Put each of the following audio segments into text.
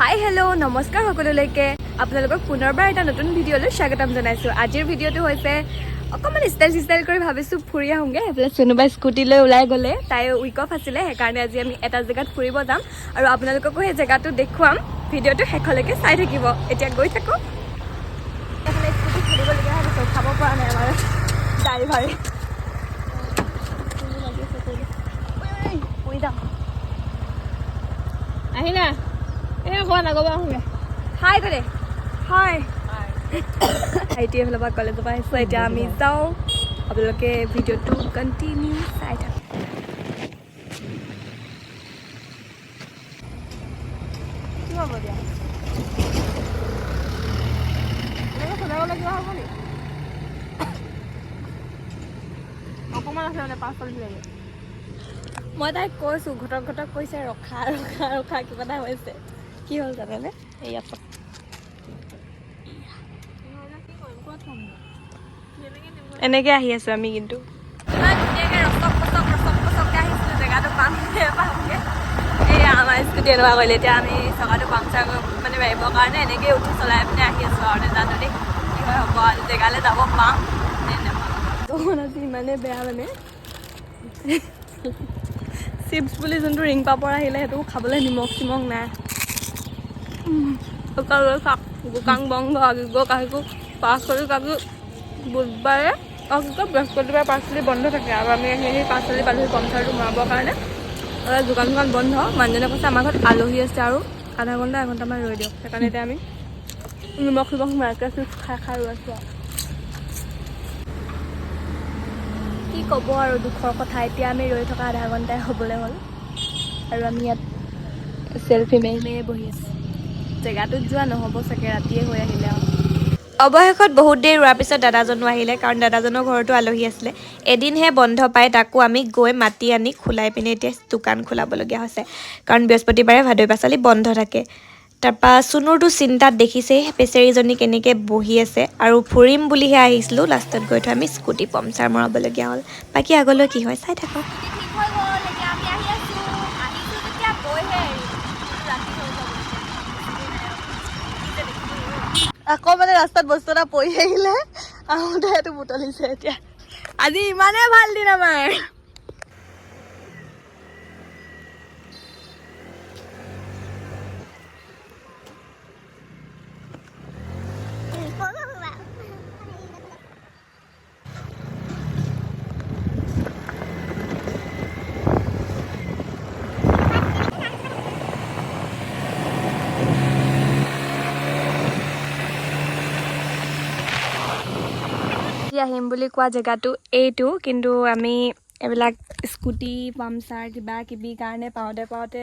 Hi hello' নমস্কাৰ সকলোলৈকে আপোনালোকক পুনৰবাৰ এটা নতুন ভিডিঅ'লৈ স্বাগতম জনাইছোঁ। আজিৰ ভিডিঅ'টো হৈছে অকণমান ষ্টাইল কৰি ভাবিছোঁ ফুৰি আহোঁগৈ। সেইফালে চুনুবাই স্কুটি লৈ ওলাই গ'লে, তাই উইক অফ আছিলে, সেইকাৰণে আজি আমি এটা জেগাত ফুৰিব যাম আৰু আপোনালোককো সেই জেগাটো দেখুৱাম। ভিডিঅ'টো শেষলৈকে চাই থাকিব। এতিয়া গৈ থাকোঁ। এইফালে স্কুটি খুলিবলগীয়া হৈছে, খাব পৰা নাই আমাৰ ড্ৰাইভাৰে। শুই যাম। আহিলা কোৱা নগবা আহোঁগে। হাই দে হাই ভাইটি এইফালৰ পৰা কলেজৰ পৰা আহিছোঁ। এতিয়া আমি যাওঁ, আপোনালোকে ভিডিঅ'টো কণ্টিনিউ চাই থাকক। কি হ'ব দিয়া এনেকৈ সদায় কিবা হ'ব নি? অকণমান আছে মানে 5-40 লাগে। মই তাইক কৈছোঁ, ঘটক কৈছে ৰখা ৰখা ৰখা, কিবা এটা হৈছে। কি হ'ল জানেনে? এইয়া এনেকৈ আহি আছোঁ আমি, কিন্তু ইমান ধুনীয়াকৈ ৰচক পচককৈ আহিছিলোঁ। জেগাটো পামগৈ এই আমাৰ স্কুটি এনেকুৱা কৰিলে। এতিয়া আমি চকাটো পামচাৰ মানে মাৰিবৰ কাৰণে এনেকৈ উঠি চলাই পিনে আহি আছোঁ আৰু নেজানো দেই কি হয় হ'ব আৰু জেগালৈ যাব পাম নে নাপাম। আজি ইমানেই বেয়া মানে চিপছ বুলি যোনটো ৰিং পাপৰ আহিলে, সেইটো খাবলৈ নিমখ চিমখ নাই। দোকান বন্ধ। কাকো পাচলি কাকো বুধবাৰে বৃহস্পতিবাৰে পাচলি বন্ধ থাকে আৰু আমি সেই পাচলি পালোহি পঞ্চাৰটো মৰাবৰ কাৰণে। দোকান বন্ধ। মানুহজনে কৈছে আমাৰ ঘৰত আলহী আছে আৰু আধা ঘণ্টা এঘণ্টামান ৰৈ দিয়ক। সেইকাৰণে এতিয়া আমি নিমখ চিমখ মাৰ্কেট চিপছ খাই ৰৈ আছোঁ আৰু কি ক'ব আৰু দুখৰ কথা। এতিয়া আমি ৰৈ থকা আধা ঘণ্টাই হ'বলৈ হ'ল আৰু আমি ইয়াত চেল্ফি মাৰি বহি আছোঁ। জেগাটোত যোৱা নহ'ব চাগে, ৰাতিয়ে হৈ আহিলে আৰু অৱশেষত বহুত দেৰি ৰোৱাৰ পিছত দাদাজনো আহিলে, কাৰণ দাদাজনৰ ঘৰতো আলহী আছিলে। এদিনহে বন্ধ পাই, তাকো আমি গৈ মাতি আনি খোলাই পিনে এতিয়া দোকান খোলাবলগীয়া হৈছে, কাৰণ বৃহস্পতিবাৰে ভাদৈ পাচলি বন্ধ থাকে। তাৰপৰা চুনুৰটো চিন্তাত দেখিছেই বেচেৰীজনী কেনেকৈ বহি আছে, আৰু ফুৰিম বুলিহে আহিছিলোঁ, লাষ্টত গৈ থৈ আমি স্কুটি পামচাৰ মৰাবলগীয়া হ'ল। বাকী আগলৈ কি হয় চাই থাকক। আকৌ মানে ৰাস্তাত বস্তু এটা পৰি আহিলে, আহোঁতে সেইটো বুটলিছে। এতিয়া আজি ইমানেই ভাল দিন আমাৰ। আহিম বুলি কোৱা জেগাটো এইটো, কিন্তু আমি এইবিলাক স্কুটি পামচাৰ কিবা কিবি কাৰণে পাওঁতে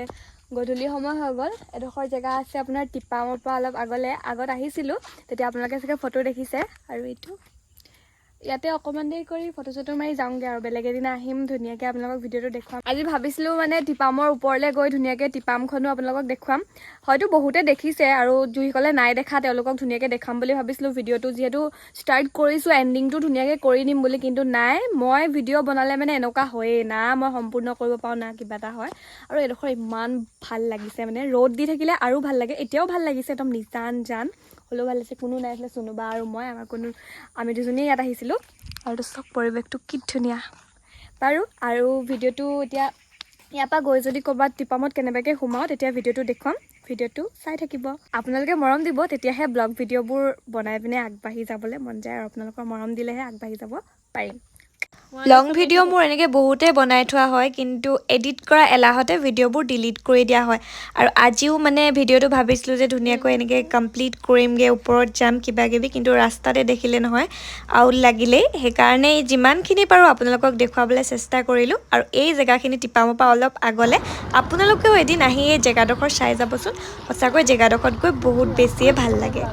গধূলি সময় হৈ গ'ল। এডোখৰ জেগা আছে আপোনাৰ টিপামৰ পৰা অলপ আগত আহিছিলোঁ, তেতিয়া আপোনালোকে চাগে ফটো দেখিছে। আৰু এইটো ইয়াতে অকণমান দেৰি কৰি ফটো চটো মাৰি যাওঁগৈ আৰু বেলেগ এদিনা আহিম, ধুনীয়াকৈ আপোনালোকক ভিডিঅ'টো দেখুৱাম। আজি ভাবিছিলোঁ মানে টিপামৰ ওপৰলৈ গৈ ধুনীয়াকৈ টিপামখনো আপোনালোকক দেখুৱাম। হয়তো বহুতে দেখিছে, আৰু যিসকলে নাই দেখা তেওঁলোকক ধুনীয়াকৈ দেখাম বুলি ভাবিছিলোঁ। ভিডিঅ'টো যিহেতু ষ্টাৰ্ট কৰিছোঁ, এণ্ডিংটো ধুনীয়াকৈ কৰি দিম বুলি, কিন্তু নাই, মই ভিডিঅ' বনালে মানে এনেকুৱা হয়েই না, মই সম্পূৰ্ণ কৰিব পাৰোঁ না কিবা এটা হয়। আৰু এইডোখৰ ইমান ভাল লাগিছে, মানে ৰ'দ দি থাকিলে আৰু ভাল লাগে। এতিয়াও ভাল লাগিছে, একদম নিজান হ'লেও ভাল লাগিছে। কোনো নাই আছিলে, চুনুবা আৰু মই, আমি দুজনীয়ে ইয়াত আহিছিলোঁ। আৰু চব পৰিৱেশটো কি ধুনীয়া বাৰু। আৰু ভিডিঅ'টো এতিয়া ইয়াৰ পৰা গৈ যদি ক'ৰবাত টিপামত কেনেবাকৈ সোমাওঁ, তেতিয়া ভিডিঅ'টো দেখুৱাম। ভিডিঅ'টো চাই থাকিব, আপোনালোকে মৰম দিব, তেতিয়াহে ব্লগ ভিডিঅ'বোৰ বনাই পিনে আগবাঢ়ি যাবলৈ মন যায়, আৰু আপোনালোকৰ মৰম দিলেহে আগবাঢ়ি যাব পাৰিম। লং ভিডিঅ' মোৰ এনেকৈ বহুতে বনাই থোৱা হয়, কিন্তু এডিট কৰা এলাহতে ভিডিঅ'বোৰ ডিলিট কৰি দিয়া হয়। আৰু আজিও মানে ভিডিঅ'টো ভাবিছিলোঁ যে ধুনীয়াকৈ এনেকৈ কমপ্লিট কৰিমগৈ, ওপৰত যাম কিবা কিবি, কিন্তু ৰাস্তাতে দেখিলে নহয় আউট লাগিলেই। সেইকাৰণে যিমানখিনি পাৰোঁ আপোনালোকক দেখুৱাবলৈ চেষ্টা কৰিলোঁ। আৰু এই জেগাখিনি টিপামৰ পৰা অলপ আগলৈ আপোনালোকেও এদিন আহি এই জেগাডোখৰ চাই যাবচোন। সঁচাকৈ জেগাডোখৰত গৈ বহুত বেছিয়ে ভাল লাগে।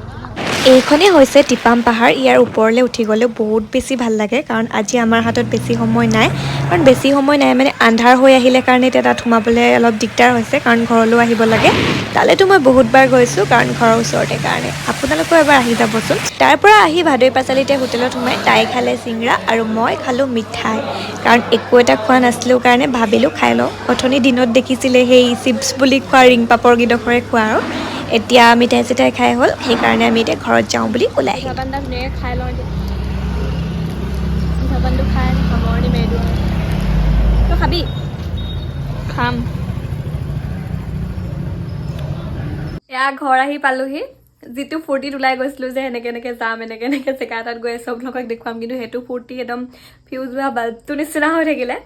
এইখনেই হৈছে টিপাম পাহাৰ। ইয়াৰ ওপৰলৈ উঠি গ'লেও বহুত বেছি ভাল লাগে, কাৰণ আজি আমাৰ হাতত বেছি সময় নাই। কাৰণ বেছি সময় নাই মানে আন্ধাৰ হৈ আহিলে কাৰণে এতিয়া তাত সোমাবলৈ অলপ দিগদাৰ হৈছে, কাৰণ ঘৰলৈও আহিব লাগে। তালৈতো মই বহুতবাৰ গৈছোঁ, কাৰণ ঘৰৰ ওচৰতে কাৰণে। আপোনালোকেও এবাৰ আহি যাবচোন। তাৰ পৰা আহি ভাদৈ পাচালিতে হোটেলত সোমাই তাই খালে চিংৰা আৰু মই খালোঁ মিঠাই, কাৰণ একো এটা খোৱা নাছিলোঁ কাৰণে ভাবিলোঁ খাই লওঁ। অথনি দিনত দেখিছিলে সেই চিপছ বুলি খোৱা ৰিং পাপৰ কেইডোখৰে খোৱা, আৰু এতিয়া মিঠাই চিঠাই খাই হ'ল, সেইকাৰণে আমি এতিয়া ঘৰত যাওঁ বুলি ওলাই আহিলোঁ। মিঠা পানটা ধুনীয়াকৈ খাই লওঁ এতিয়া। মিঠা পানটো খাই সামৰণি মাৰি দিওঁ। তই খাবি? খাম। এয়া ঘৰ আহি পালোহি। যিটো ফূৰ্তিত ওলাই গৈছিলোঁ যে এনেকৈ যাম, এনেকৈ জেগা এটাত গৈ চব লগক দেখুৱাম, কিন্তু সেইটো ফূৰ্তি একদম ফিউজ হোৱা বাল্বটো নিচিনা হৈ থাকিলে।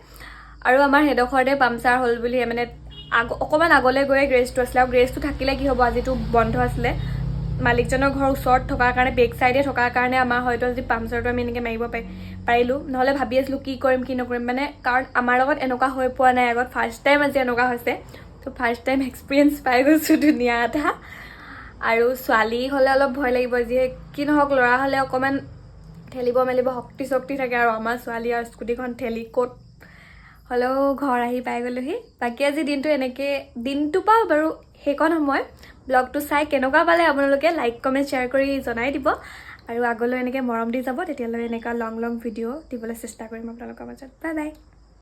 আৰু আমাৰ সেইডোখৰতে পামচাৰ হ'ল বুলি মানে অকণমান আগলৈ গৈ গ্ৰেজটো আছিলে, আৰু গ্ৰেজটো থাকিলে কি হ'ব, আজিতো বন্ধ আছিলে। মালিকজনৰ ঘৰৰ ওচৰত থকাৰ কাৰণে, বেক চাইডে থকাৰ কাৰণে আমাৰ হয়তো আজি পামচাৰটো আমি এনেকৈ মাৰিব পাৰিলোঁ। নহ'লে ভাবি আছিলোঁ কি কৰিম কি নকৰিম, মানে কাৰণ আমাৰ লগত এনেকুৱা হৈ পোৱা নাই আগত, ফাৰ্ষ্ট টাইম আজি এনেকুৱা হৈছে। ত' ফাৰ্ষ্ট টাইম এক্সপিৰিয়েঞ্চ পাই গৈছোঁ ধুনীয়া এটা। আৰু ছোৱালী হ'লে অলপ ভয় লাগিব, যিয়ে কি নহওক ল'ৰা হ'লে অকণমান ঠেলিব মেলিব শক্তি থাকে, আৰু আমাৰ ছোৱালী আৰু স্কুটিখন ঠেলি ক'ত হ'লেও ঘৰ আহি পাই গ'লোহি। বাকী আজি দিনটো পাওঁ বাৰু সেইকণ সময়। ব্লগটো চাই কেনেকুৱা পালে আপোনালোকে লাইক কমেণ্ট শ্বেয়াৰ কৰি জনাই দিব, আৰু আগলৈ এনেকৈ মৰম দি যাব। তেতিয়ালৈ এনেকুৱা লং ভিডিঅ' দিবলৈ চেষ্টা কৰিম আপোনালোকৰ মাজত। Bye bye.